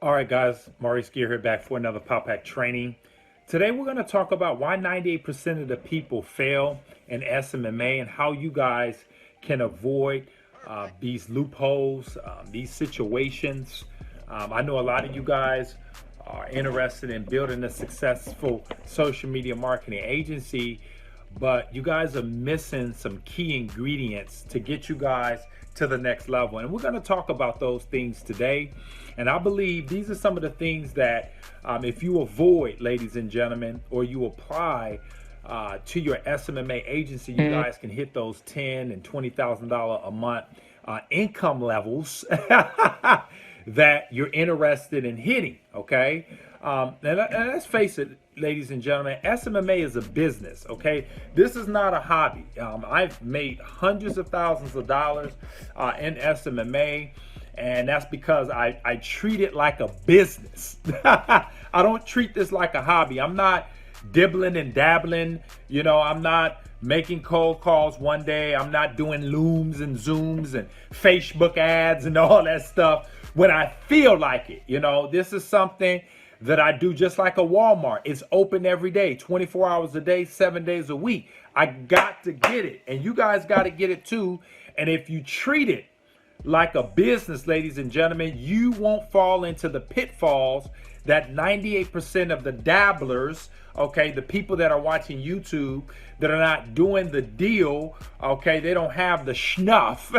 All right, guys, Maurice here back for another Pop Hack training. Today, we're going to talk about why 98% of the people fail in SMMA and how you guys can avoid these loopholes, these situations. I know a lot of you guys are interested in building a successful social media marketing agency, but you guys are missing some key ingredients to get you guys to the next level. And we're going to talk about those things today. And I believe these are some of the things that if you avoid, ladies and gentlemen, or you apply to your SMMA agency, you guys can hit those $10,000 and $20,000 a month income levels that you're interested in hitting. Okay. And let's face it, ladies and gentlemen, SMMA is a business. Okay. This is not a hobby. I've made hundreds of thousands of dollars in SMMA. And that's because I treat it like a business. I don't treat this like a hobby. I'm not dibbling and dabbling. You know, I'm not making cold calls one day. I'm not doing Looms and Zooms and Facebook ads and all that stuff when I feel like it. You know, this is something that I do just like a Walmart. It's open every day, 24 hours a day, 7 days a week. I got to get it. And you guys got to get it too. And if you treat it like a business, ladies and gentlemen, you won't fall into the pitfalls that 98% of the dabblers, okay, the people that are watching YouTube that are not doing the deal, okay, they don't have the schnuff,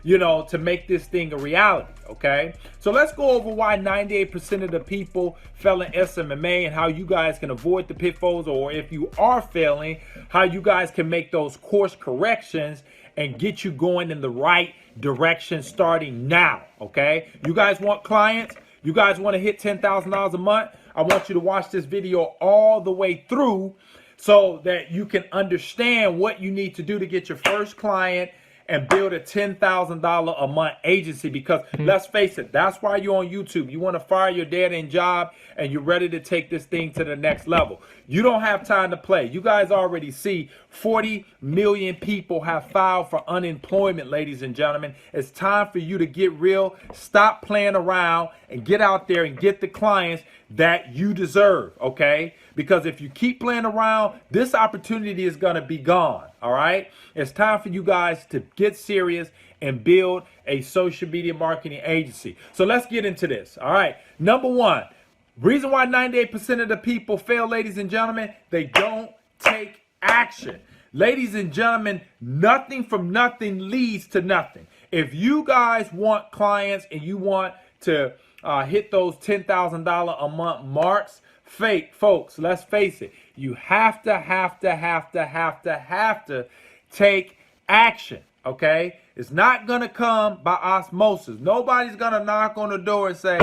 you know, to make this thing a reality, okay? So let's go over why 98% of the people fail in SMMA and how you guys can avoid the pitfalls, or if you are failing, how you guys can make those course corrections and get you going in the right direction starting now, okay? You guys want clients? You guys want to hit $10,000 a month? I want you to watch this video all the way through so that you can understand what you need to do to get your first client and build a $10,000 a month agency. Because let's face it, that's why you're on YouTube. You want to fire your dead-end job and you're ready to take this thing to the next level. You don't have time to play. You guys already see 40 million people have filed for unemployment, ladies and gentlemen. It's time for you to get real. Stop playing around and get out there and get the clients that you deserve, okay? Because if you keep playing around, this opportunity is going to be gone, all right? It's time for you guys to get serious and build a social media marketing agency. So let's get into this, all right? Number one, reason why 98% of the people fail, ladies and gentlemen, they don't take action. Ladies and gentlemen, nothing from nothing leads to nothing. If you guys want clients and you want to hit those $10,000 a month marks, folks, let's face it, you have to take action, okay? It's not gonna come by osmosis. Nobody's gonna knock on the door and say,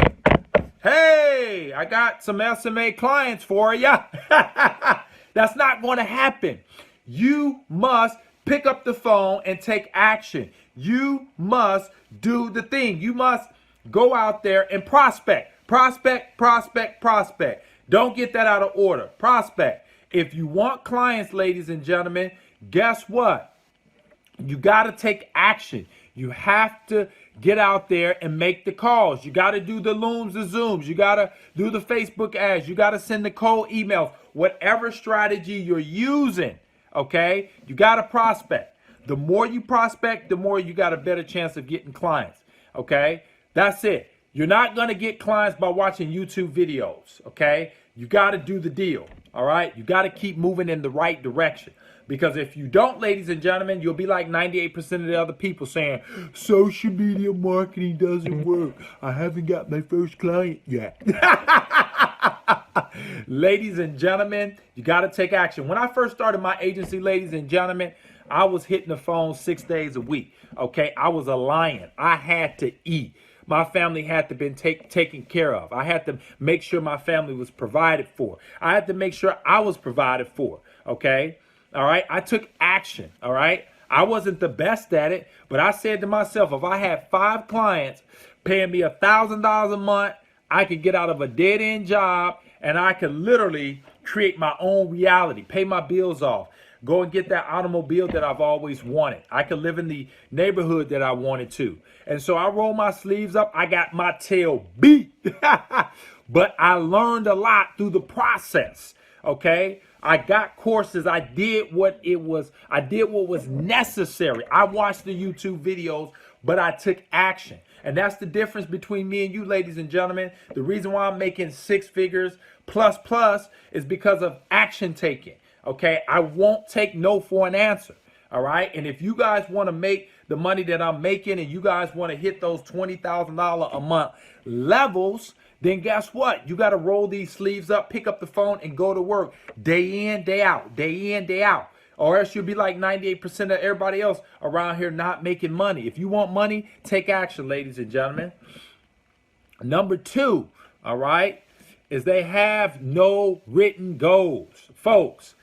hey, I got some SMA clients for you. That's not gonna happen. You must pick up the phone and take action. You must do the thing. You must go out there and prospect. Prospect. Don't get that out of order. Prospect. If you want clients, ladies and gentlemen, guess what? You got to take action. You have to get out there and make the calls. You got to do the Looms, the Zooms. You got to do the Facebook ads. You got to send the cold emails. Whatever strategy you're using, okay? You got to prospect. The more you prospect, the more you got a better chance of getting clients, okay? That's it. You're not going to get clients by watching YouTube videos, okay? You got to do the deal, all right? You got to keep moving in the right direction. Because if you don't, ladies and gentlemen, you'll be like 98% of the other people saying, social media marketing doesn't work. I haven't got my first client yet. Ladies and gentlemen, you got to take action. When I first started my agency, ladies and gentlemen, I was hitting the phone 6 days a week, okay? I was a lion. I had to eat. My family had to be taken care of. I had to make sure my family was provided for. I had to make sure I was provided for, okay? All right? I took action, all right? I wasn't the best at it, but I said to myself, if I had 5 clients paying me $1,000 a month, I could get out of a dead-end job and I could literally create my own reality, pay my bills off, go and get that automobile that I've always wanted. I could live in the neighborhood that I wanted to. And so I rolled my sleeves up. I got my tail beat. But I learned a lot through the process. Okay. I got courses. I did what was necessary. I watched the YouTube videos, but I took action. And that's the difference between me and you, ladies and gentlemen. The reason why I'm making 6 figures plus is because of action taking. Okay. I won't take no for an answer. All right. And if you guys want to make the money that I'm making and you guys want to hit those $20,000 a month levels, then guess what? You got to roll these sleeves up, pick up the phone, and go to work day in, day out, day in, day out. Or else you'll be like 98% of everybody else around here not making money. If you want money, take action, ladies and gentlemen. Number 2, all right, is they have no written goals. Folks,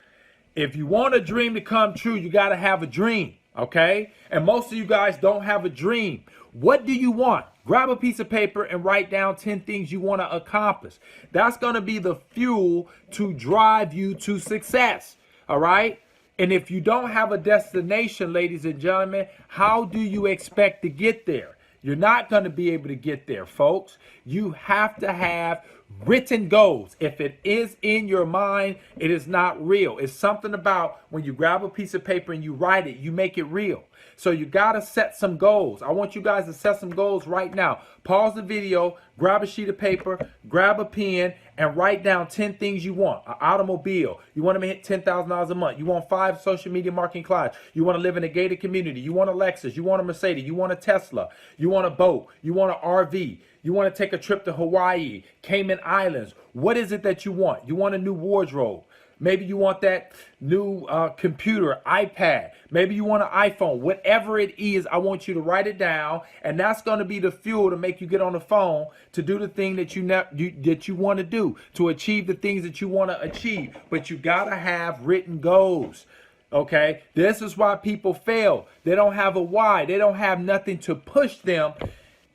if you want a dream to come true, you got to have a dream, okay? And most of you guys don't have a dream. What do you want? Grab a piece of paper and write down 10 things you want to accomplish. That's going to be the fuel to drive you to success. All right. And if you don't have a destination, ladies and gentlemen, how do you expect to get there? You're not going to be able to get there, folks. You have to have written goals. If it is in your mind, it is not real. It's something about when you grab a piece of paper and you write it, you make it real. So you got to set some goals. I want you guys to set some goals right now. Pause the video, grab a sheet of paper, grab a pen, and write down 10 things you want. An automobile. You want to hit $10,000 a month. You want 5 social media marketing clients. You want to live in a gated community. You want a Lexus. You want a Mercedes. You want a Tesla. You want a boat. You want an RV. You want to take a trip to Hawaii, Cayman Islands. What is it that you want? You want a new wardrobe. Maybe you want that new computer, iPad. Maybe you want an iPhone. Whatever it is, I want you to write it down, and that's going to be the fuel to make you get on the phone to do the thing that you want to do, to achieve the things that you want to achieve. But you got to have written goals. Okay? This is why people fail. They don't have a why. They don't have nothing to push them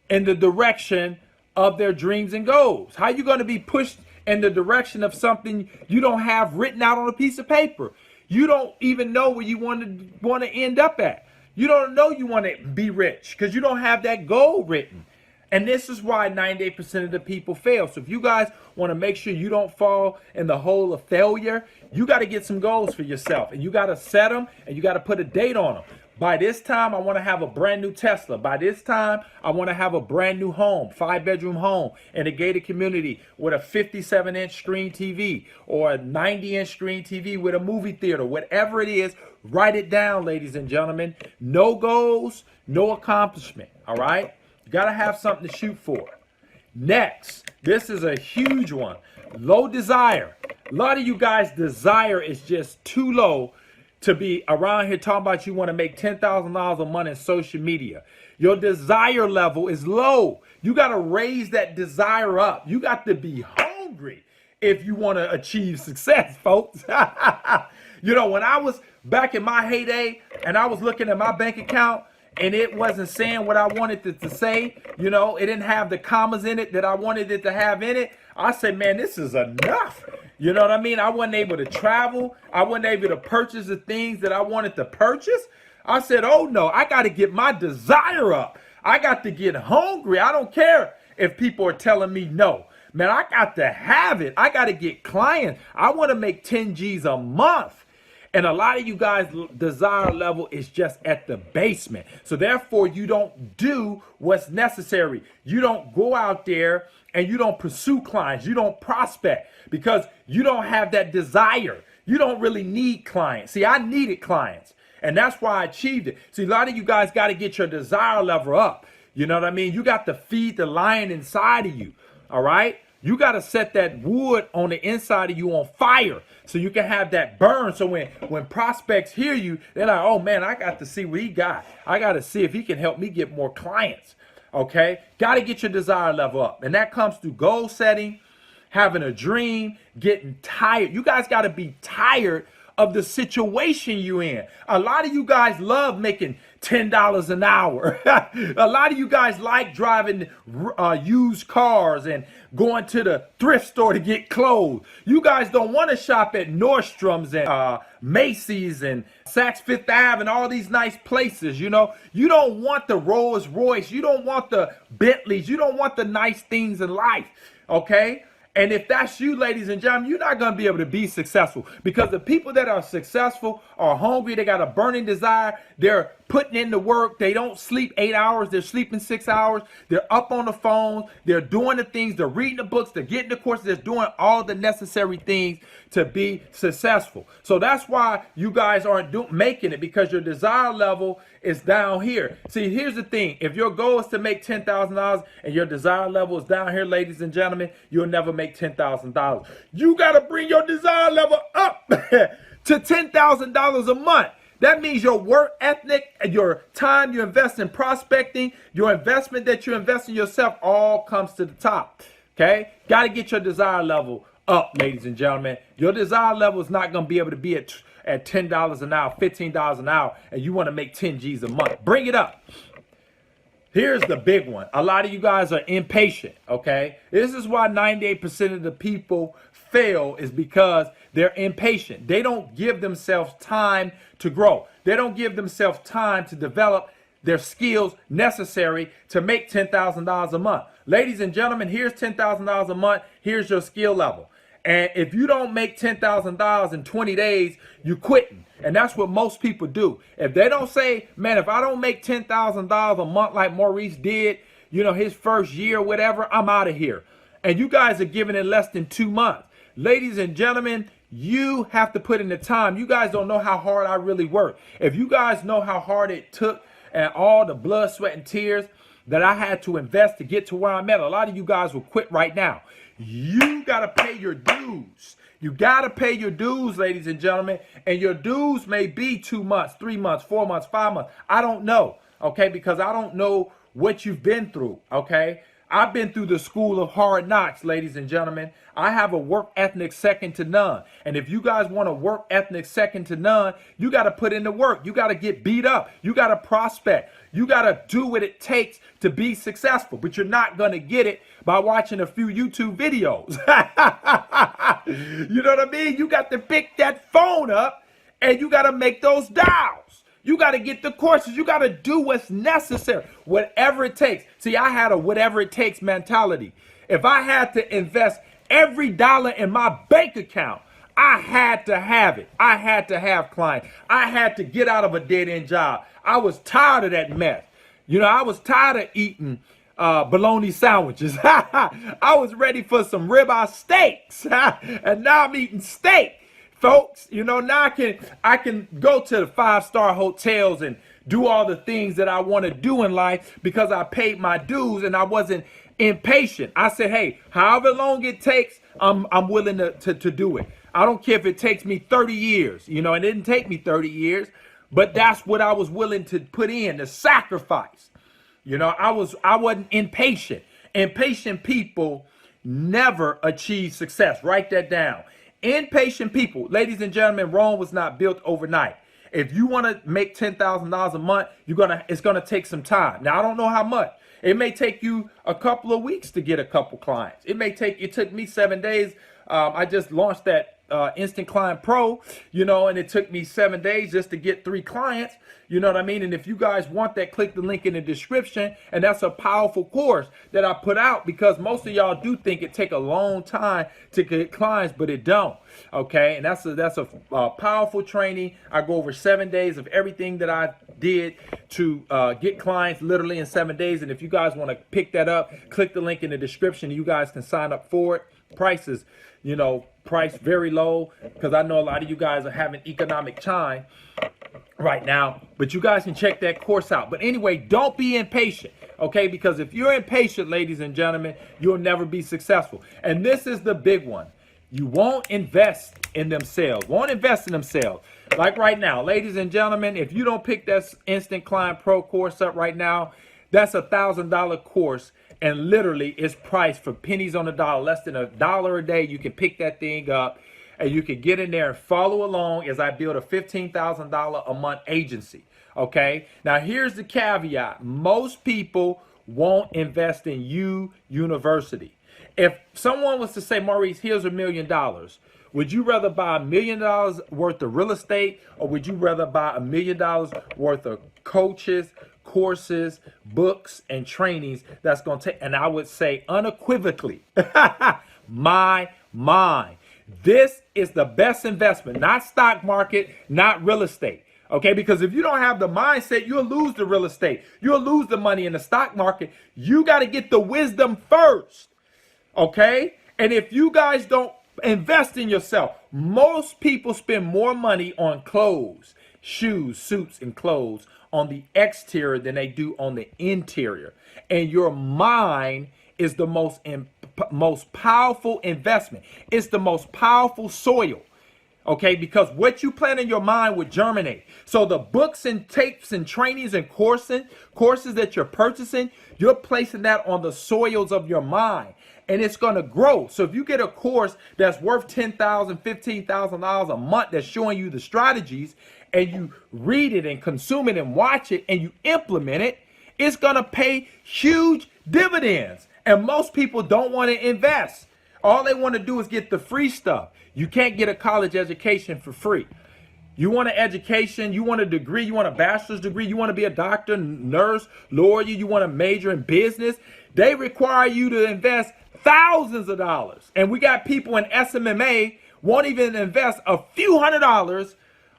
in the direction of their dreams and goals. How are you going to be pushed in the direction of something you don't have written out on a piece of paper? You don't even know where you want to end up at. You don't know you want to be rich because you don't have that goal written. And this is why 98% of the people fail. So if you guys want to make sure you don't fall in the hole of failure, you got to get some goals for yourself. And you got to set them and you got to put a date on them. By this time, I want to have a brand new Tesla. By this time, I want to have a brand new home, 5-bedroom home in a gated community with a 57-inch screen TV or a 90-inch screen TV with a movie theater. Whatever it is, write it down, ladies and gentlemen. No goals, no accomplishment, all right? You got to have something to shoot for. Next, this is a huge one. Low desire. A lot of you guys' desire is just too low to be around here talking about you want to make $10,000 a month in social media. Your desire level is low. You got to raise that desire up. You got to be hungry if you want to achieve success, folks. You know, when I was back in my heyday and I was looking at my bank account and it wasn't saying what I wanted it to say, you know, it didn't have the commas in it that I wanted it to have in it, I said, man, this is enough. You know what I mean? I wasn't able to travel. I wasn't able to purchase the things that I wanted to purchase. I said, oh no, I got to get my desire up. I got to get hungry. I don't care if people are telling me no. Man, I got to have it. I got to get clients. I want to make 10 G's a month. And a lot of you guys' desire level is just at the basement. So therefore, you don't do what's necessary. You don't go out there and you don't pursue clients. You don't prospect because you don't have that desire. You don't really need clients. See, I needed clients, and that's why I achieved it. See, a lot of you guys got to get your desire level up. You know what I mean? You got to feed the lion inside of you, all right? You got to set that wood on the inside of you on fire so you can have that burn. So when prospects hear you, they're like, oh man, I got to see what he got. I got to see if he can help me get more clients. Okay? Got to get your desire level up. And that comes through goal setting, having a dream, getting tired. You guys got to be tired of the situation you're in. A lot of you guys love making $10 an hour. A lot of you guys like driving used cars and going to the thrift store to get clothes. You guys don't want to shop at Nordstrom's and Macy's and Saks Fifth Ave and all these nice places. You know, you don't want the Rolls Royce. You don't want the Bentleys. You don't want the nice things in life. Okay? And if that's you, ladies and gentlemen, you're not going to be able to be successful, because the people that are successful are hungry. They got a burning desire. They're putting in the work. They don't sleep 8 hours. They're sleeping 6 hours. They're up on the phones. They're doing the things. They're reading the books. They're getting the courses. They're doing all the necessary things to be successful. So that's why you guys aren't making it, because your desire level is down here. See, here's the thing. If your goal is to make $10,000 and your desire level is down here, ladies and gentlemen, you'll never make $10,000. You got to bring your desire level up to $10,000 a month. That means your work ethic, your time you invest in prospecting, your investment that you invest in yourself, all comes to the top. Okay? Got to get your desire level up, ladies and gentlemen. Your desire level is not going to be able to be at $10 an hour, $15 an hour, and you want to make 10 G's a month. Bring it up. Here's the big one. A lot of you guys are impatient, okay? This is why 98% of the people fail, is because they're impatient. They don't give themselves time to grow. They don't give themselves time to develop their skills necessary to make $10,000 a month. Ladies and gentlemen, here's $10,000 a month. Here's your skill level. And if you don't make $10,000 in 20 days, you're quitting. And that's what most people do. If they don't say, man, if I don't make $10,000 a month like Maurice did, you know, his first year, whatever, I'm out of here. And you guys are giving it less than 2 months. Ladies and gentlemen, you have to put in the time. You guys don't know how hard I really work. If you guys know how hard it took and all the blood, sweat, and tears that I had to invest to get to where I'm at, a lot of you guys will quit right now. You got to pay your dues. You got to pay your dues, ladies and gentlemen. And your dues may be 2 months, 3 months, 4 months, 5 months. I don't know, okay, because I don't know what you've been through, okay? I've been through the school of hard knocks, ladies and gentlemen. I have a work ethic second to none. And if you guys want a work ethic second to none, you got to put in the work. You got to get beat up. You got to prospect. You got to do what it takes to be successful. But you're not going to get it by watching a few YouTube videos. You know what I mean? You got to pick that phone up and you got to make those dials. You got to get the courses. You got to do what's necessary, whatever it takes. See, I had a whatever it takes mentality. If I had to invest every dollar in my bank account, I had to have it. I had to have clients. I had to get out of a dead-end job. I was tired of that mess. You know, I was tired of eating bologna sandwiches. I was ready for some ribeye steaks. And now I'm eating steak. Folks, you know, now I can go to the 5-star hotels and do all the things that I want to do in life because I paid my dues and I wasn't impatient. I said, hey, however long it takes, I'm willing to do it. I don't care if it takes me 30 years. You know, it didn't take me 30 years, but that's what I was willing to put in, the sacrifice. You know, I wasn't impatient. Impatient people never achieve success. Write that down. Impatient people, ladies and gentlemen, Rome was not built overnight. If you want to make $10,000 a month, it's gonna take some time. Now I don't know how much. It may take you a couple of weeks to get a couple clients. It took me 7 days. I just launched that Instant Client Pro, you know, and it took me 7 days just to get 3 clients. You know what I mean? And if you guys want that, click the link in the description. And that's a powerful course that I put out because most of y'all do think it take a long time to get clients, but it don't. Okay, and that's a powerful training. I go over 7 days of everything that I did to get clients literally in 7 days. And if you guys want to pick that up, click the link in the description. You guys can sign up for it. Prices, you know, price very low because I know a lot of you guys are having economic time right now, but you guys can check that course out. But anyway, don't be impatient, okay? Because if you're impatient, ladies and gentlemen, you'll never be successful. And this is the big one. You won't invest in themselves, Like right now, ladies and gentlemen, if you don't pick that Instant Client Pro course up right now, that's $1,000 course. And literally it's priced for pennies on the dollar, less than $1 a day. You can pick that thing up and you can get in there and follow along as I build a $15,000 a month agency. Okay. Now here's the caveat. Most people won't invest in you university. If someone was to say, Maurice, here's $1 million, would you rather buy $1 million worth of real estate, or would you rather buy $1 million worth of coaches, courses, books, and trainings that's going to take? And I would say unequivocally, my mind. This is the best investment, not stock market, not real estate. Okay, because if you don't have the mindset, you'll lose the real estate. You'll lose the money in the stock market. You got to get the wisdom first. Okay, and if you guys don't invest in yourself, most people spend more money on clothes, shoes, suits, and clothes on the exterior than they do on the interior. And your mind is the most powerful investment. It's the most powerful soil. Okay, because what you plant in your mind would germinate. So the books and tapes and trainings and courses that you're purchasing, you're placing that on the soils of your mind, and it's going to grow. So if you get a course that's worth $10,000, $15,000 a month that's showing you the strategies, and you read it and consume it and watch it and you implement it, it's going to pay huge dividends. And most people don't want to invest. All they want to do is get the free stuff. You can't get a college education for free. You want an education, you want a degree, you want a bachelor's degree, you want to be a doctor, nurse, lawyer, you want to major in business. They require you to invest thousands of dollars. And we got people in SMMA won't even invest a few $100s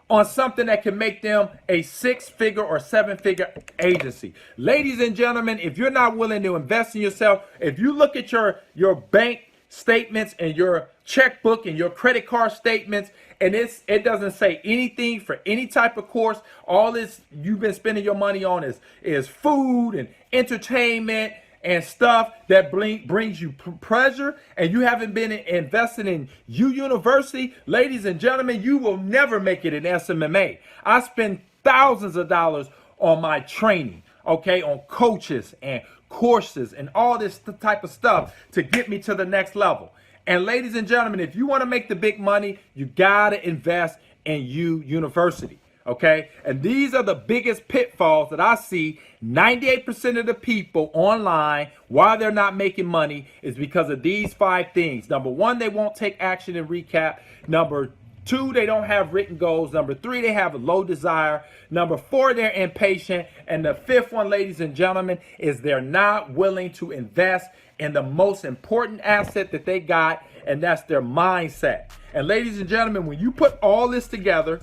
on something that can make them a 6-figure or 7-figure agency. Ladies and gentlemen, if you're not willing to invest in yourself, if you look at your bank statements and your checkbook and your credit card statements, and it doesn't say anything for any type of course, all this you've been spending your money on is food and entertainment and stuff that brings you pleasure, and you haven't been invested in you university, ladies and gentlemen, you will never make it in SMMA. I spend thousands of dollars on my training, okay, on coaches and courses and all this type of stuff to get me to the next level. And ladies and gentlemen, if you want to make the big money, you got to invest in you university. Okay, and these are the biggest pitfalls that I see. 98% of the people online, why they're not making money, is because of these 5 things. Number 1, they won't take action and recap. Number 2, they don't have written goals. Number 3, they have a low desire. Number 4, they're impatient. And the 5th one, ladies and gentlemen, is they're not willing to invest in the most important asset that they got, and that's their mindset. And ladies and gentlemen, when you put all this together,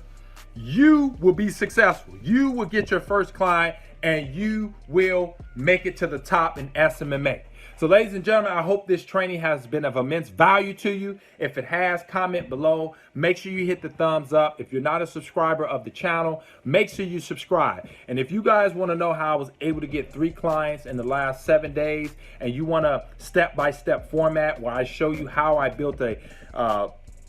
you will be successful. You will get your first client, and you will make it to the top in SMMA. So ladies and gentlemen, I hope this training has been of immense value to you. If it has, comment below. Make sure you hit the thumbs up. If you're not a subscriber of the channel, make sure you subscribe. And if you guys want to know how I was able to get 3 clients in the last 7 days, and you want a step-by-step format where I show you how I built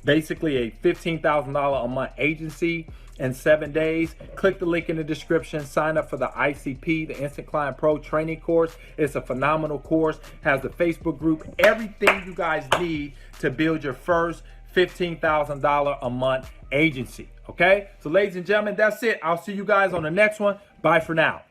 basically a $15,000 a month agency in 7 days, click the link in the description. Sign up for the ICP, the Instant Client Pro training course. It's a phenomenal course, has the Facebook group, everything you guys need to build your first $15,000 a month agency. Okay, so ladies and gentlemen, that's it. I'll see you guys on the next one. Bye for now.